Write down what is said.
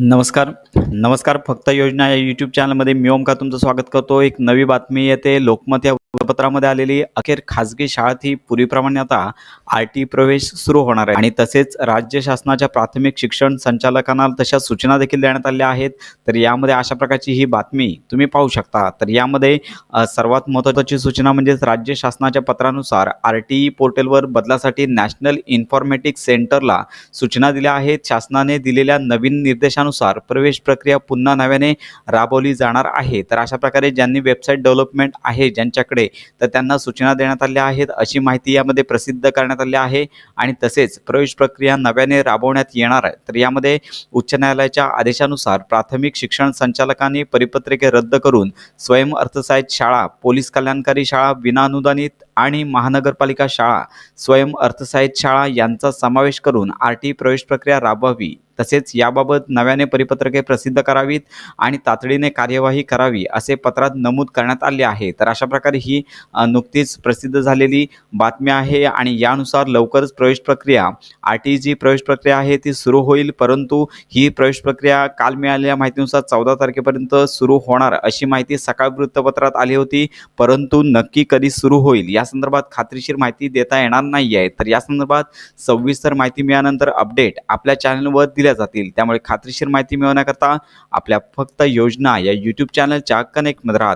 नमस्कार. नमस्कार. फक्त योजना या यूट्यूब चॅनलमध्ये मी ओमकार तुमचं स्वागत करतो. एक नवी बातमी येते. लोकमत या वृत्तपत्रामध्ये आलेली अखेर खाजगी शाळेत ही पूर्वीप्रमाणे आता आर-टी प्रवेश सुरू होणार आहे आणि तसेच राज्य शासनाच्या प्राथमिक शिक्षण संचालकांना तशा सूचना देखील देण्यात आल्या आहेत. तर यामध्ये अशा प्रकारची ही बातमी तुम्ही पाहू शकता. तर यामध्ये सर्वात महत्त्वाची सूचना म्हणजे राज्य शासनाच्या पत्रानुसार आर-टी पोर्टलवर बदलासाठी नॅशनल इन्फॉर्मॅटिक्स सेंटरला सूचना दिल्या आहेत. शासनाने दिलेल्या नवीन निर्देशानुसार प्रवेश प्रक्रिया पुन्हा नव्याने राबवली जाणार आहे. तर अशा प्रकारे ज्यांनी वेबसाईट डेव्हलपमेंट आहे ज्यांच्याकडे तर त्यांना सूचना देण्यात आल्या आहेत अशी माहिती यामध्ये प्रसिद्ध करण्यात आली आहे. आणि तसेच प्रवेश प्रक्रिया नव्याने राबवण्यात येणार आहे. तर यामध्ये उच्च न्यायालयाच्या आदेशानुसार प्राथमिक शिक्षण संचालकांनी परिपत्रके रद्द करून स्वयं अर्थसहाय्यित शाळा, पोलीस कल्याणकारी शाळा, विनाअनुदानित आणि महानगरपालिका शाळा, स्वयं अर्थसहाय्यित शाळा यांचा समावेश करून आर-टी प्रवेश प्रक्रिया राबवावी. तसेच याबाबत नव्याने परिपत्रके प्रसिद्ध करावीत आणि तातडीने कार्यवाही करावी असे पत्रात नमूद करण्यात आले आहे. तर अशा प्रकारे ही नुकतीच प्रसिद्ध झालेली बातमी आहे आणि यानुसार लवकरच प्रवेश प्रक्रिया आर-टी जी प्रवेश प्रक्रिया आहे ती सुरू होईल. परंतु ही प्रवेश प्रक्रिया काल मिळालेल्या माहितीनुसार 14 तारखेपर्यंत सुरू होणार अशी माहिती सकाळ वृत्तपत्रात आली होती. परंतु नक्की कधी सुरू होईल या संदर्भात खात्रीशीर माहिती देता येणार नाही आहे. तर या संदर्भात सविस्तर माहिती मिळाल्यानंतर अपडेट आपल्या चॅनलवर दिल्या जातील. त्यामुळे खात्रीशीर माहिती मिळवण्याकरता आपल्या फक्त योजना या यूट्यूब चॅनलच्या कनेक्टमध्ये राहा.